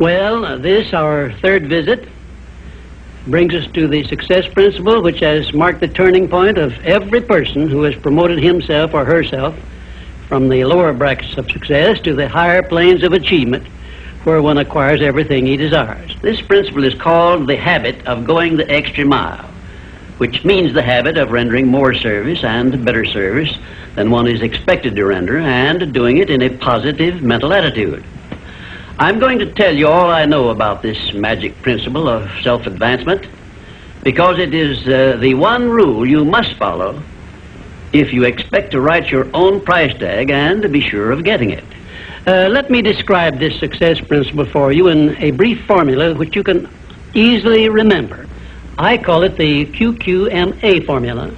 Well, this, our third visit, brings us to the success principle, which has marked the turning point of every person who has promoted himself or herself from the lower brackets of success to the higher planes of achievement, where one acquires everything he desires. This principle is called the habit of going the extra mile, which means the habit of rendering more service and better service than one is expected to render, and doing it in a positive mental attitude. I'm going to tell you all I know about this magic principle of self-advancement, because it is the one rule you must follow if you expect to write your own price tag and to be sure of getting it. Let me describe this success principle for you in a brief formula which you can easily remember. I call it the QQMA formula,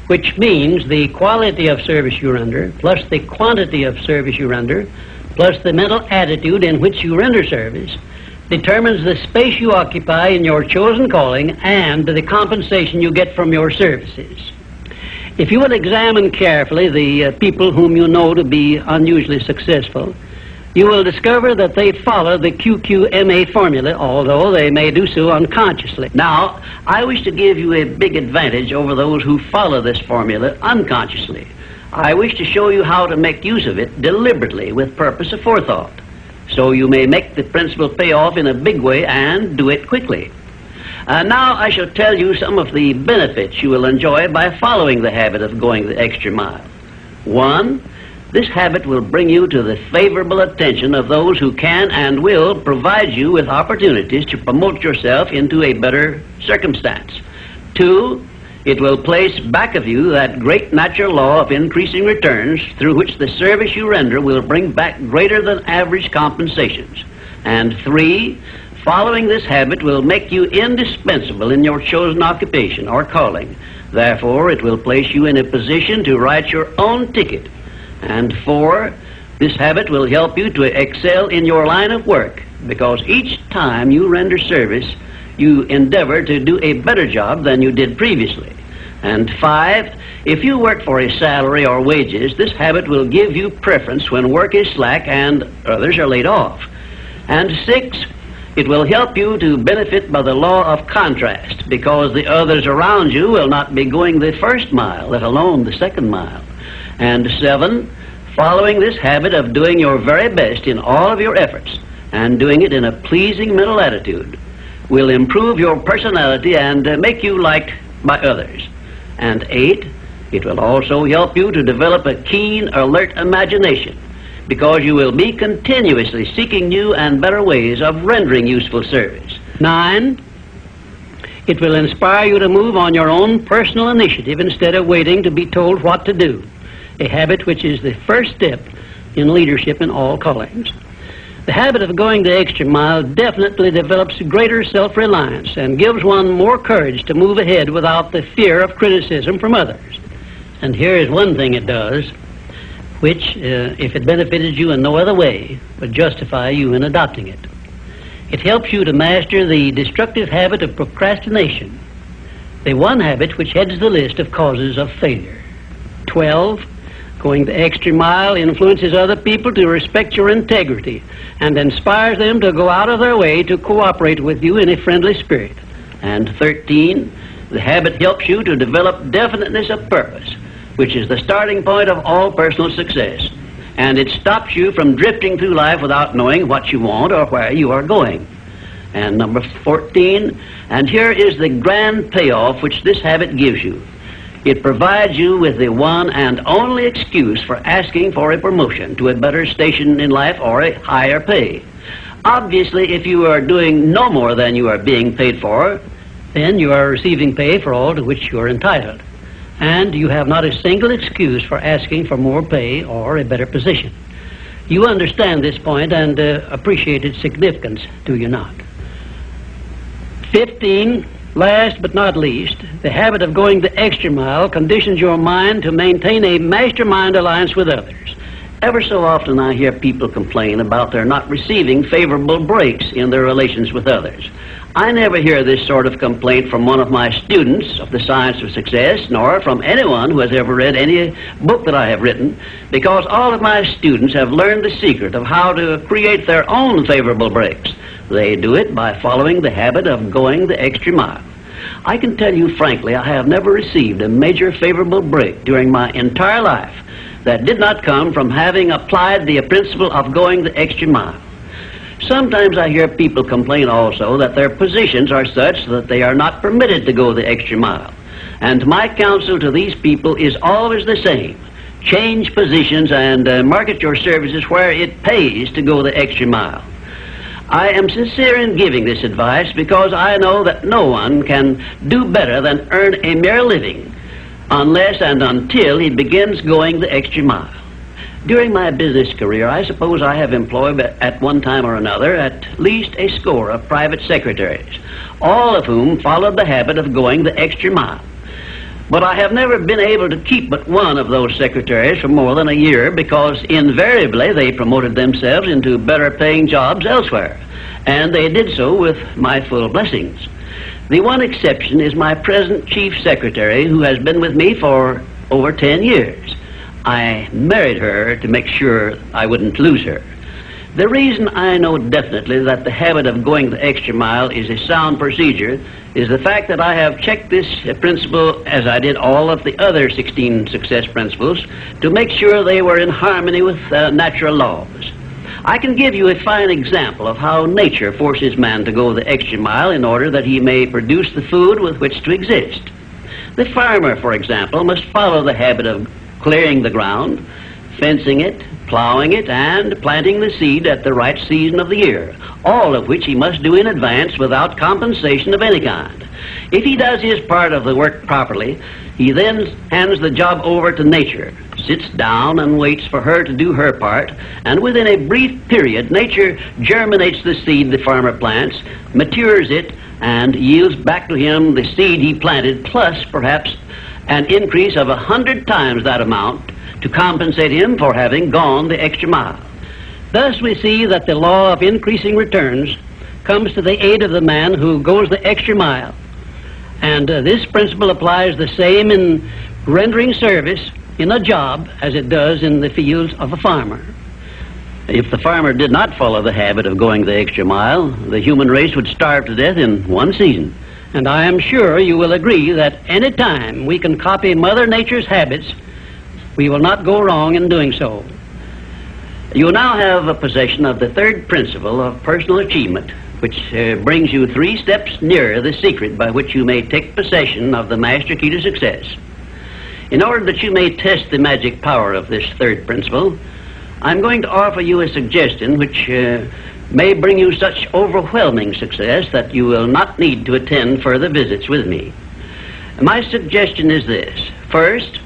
which means the quality of service you render plus the quantity of service you render plus the mental attitude in which you render service determines the space you occupy in your chosen calling and the compensation you get from your services. If you will examine carefully the people whom you know to be unusually successful, you will discover that they follow the QQMA formula, although they may do so unconsciously. Now, I wish to give you a big advantage over those who follow this formula unconsciously. I wish to show you how to make use of it deliberately with purpose of forethought, so you may make the principle pay off in a big way and do it quickly. Now I shall tell you some of the benefits you will enjoy by following the habit of going the extra mile. 1, this habit will bring you to the favorable attention of those who can and will provide you with opportunities to promote yourself into a better circumstance. 2, it will place back of you that great natural law of increasing returns through which the service you render will bring back greater than average compensations. And 3, following this habit will make you indispensable in your chosen occupation or calling. Therefore, it will place you in a position to write your own ticket. And 4, this habit will help you to excel in your line of work, because each time you render service, you endeavor to do a better job than you did previously. And 5, if you work for a salary or wages, this habit will give you preference when work is slack and others are laid off. And 6, it will help you to benefit by the law of contrast, because the others around you will not be going the first mile, let alone the second mile. And 7, following this habit of doing your very best in all of your efforts and doing it in a pleasing mental attitude will improve your personality and make you liked by others. And 8, it will also help you to develop a keen, alert imagination, because you will be continuously seeking new and better ways of rendering useful service. 9, it will inspire you to move on your own personal initiative instead of waiting to be told what to do, a habit which is the first step in leadership in all callings. The habit of going the extra mile definitely develops greater self-reliance and gives one more courage to move ahead without the fear of criticism from others. And here is one thing it does, which, if it benefited you in no other way, would justify you in adopting it. It helps you to master the destructive habit of procrastination, the one habit which heads the list of causes of failure. 12, going the extra mile influences other people to respect your integrity and inspires them to go out of their way to cooperate with you in a friendly spirit. And 13, the habit helps you to develop definiteness of purpose, which is the starting point of all personal success, and it stops you from drifting through life without knowing what you want or where you are going. And number 14, and here is the grand payoff which this habit gives you. It provides you with the one and only excuse for asking for a promotion to a better station in life or a higher pay. Obviously, if you are doing no more than you are being paid for, then you are receiving pay for all to which you are entitled, and you have not a single excuse for asking for more pay or a better position. You understand this point and appreciate its significance, do you not? 15, last but not least, the habit of going the extra mile conditions your mind to maintain a mastermind alliance with others. Ever so often I hear people complain about their not receiving favorable breaks in their relations with others. I never hear this sort of complaint from one of my students of the science of success, nor from anyone who has ever read any book that I have written, because all of my students have learned the secret of how to create their own favorable breaks. They do it by following the habit of going the extra mile. I can tell you frankly, I have never received a major favorable break during my entire life that did not come from having applied the principle of going the extra mile. Sometimes I hear people complain also that their positions are such that they are not permitted to go the extra mile. And my counsel to these people is always the same. Change positions and market your services where it pays to go the extra mile. I am sincere in giving this advice because I know that no one can do better than earn a mere living unless and until he begins going the extra mile. During my business career, I suppose I have employed at one time or another at least a score of private secretaries, all of whom followed the habit of going the extra mile. But I have never been able to keep but one of those secretaries for more than a year because invariably they promoted themselves into better paying jobs elsewhere, and they did so with my full blessings. The one exception is my present chief secretary, who has been with me for over 10 years. I married her to make sure I wouldn't lose her. The reason I know definitely that the habit of going the extra mile is a sound procedure is the fact that I have checked this principle, as I did all of the other 16 success principles, to make sure they were in harmony with natural laws. I can give you a fine example of how nature forces man to go the extra mile in order that he may produce the food with which to exist. The farmer, for example, must follow the habit of clearing the ground, fencing it, plowing it, and planting the seed at the right season of the year, all of which he must do in advance without compensation of any kind. If he does his part of the work properly, he then hands the job over to nature, sits down and waits for her to do her part, and within a brief period, nature germinates the seed the farmer plants, matures it, and yields back to him the seed he planted, plus perhaps an increase of 100 times that amount to compensate him for having gone the extra mile. Thus we see that the law of increasing returns comes to the aid of the man who goes the extra mile. And this principle applies the same in rendering service in a job as it does in the fields of a farmer. If the farmer did not follow the habit of going the extra mile, the human race would starve to death in one season. And I am sure you will agree that any time we can copy Mother Nature's habits, we will not go wrong in doing so. You now have a possession of the third principle of personal achievement, which brings you 3 steps nearer the secret by which you may take possession of the master key to success. In order that you may test the magic power of this third principle, I'm going to offer you a suggestion which may bring you such overwhelming success that you will not need to attend further visits with me. My suggestion is this. First,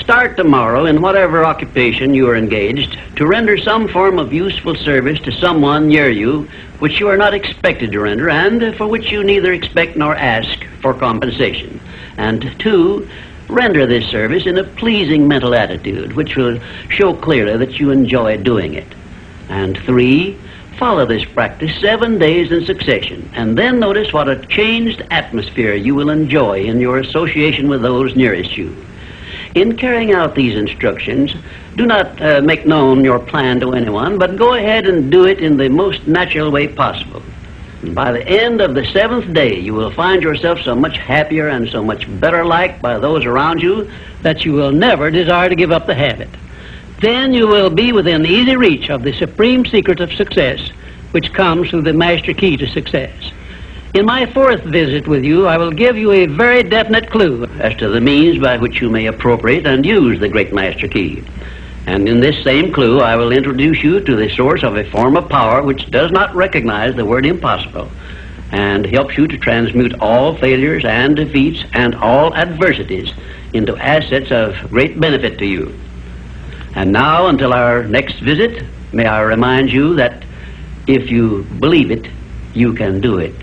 start tomorrow in whatever occupation you are engaged to render some form of useful service to someone near you which you are not expected to render and for which you neither expect nor ask for compensation. And 2, render this service in a pleasing mental attitude which will show clearly that you enjoy doing it. And 3, follow this practice 7 days in succession, and then notice what a changed atmosphere you will enjoy in your association with those nearest you. In carrying out these instructions, do not make known your plan to anyone, but go ahead and do it in the most natural way possible. And by the end of the 7th day, you will find yourself so much happier and so much better liked by those around you that you will never desire to give up the habit. Then you will be within easy reach of the supreme secret of success, which comes through the master key to success. In my 4th visit with you, I will give you a very definite clue as to the means by which you may appropriate and use the great master key. And in this same clue, I will introduce you to the source of a form of power which does not recognize the word impossible and helps you to transmute all failures and defeats and all adversities into assets of great benefit to you. And now, until our next visit, may I remind you that if you believe it, you can do it.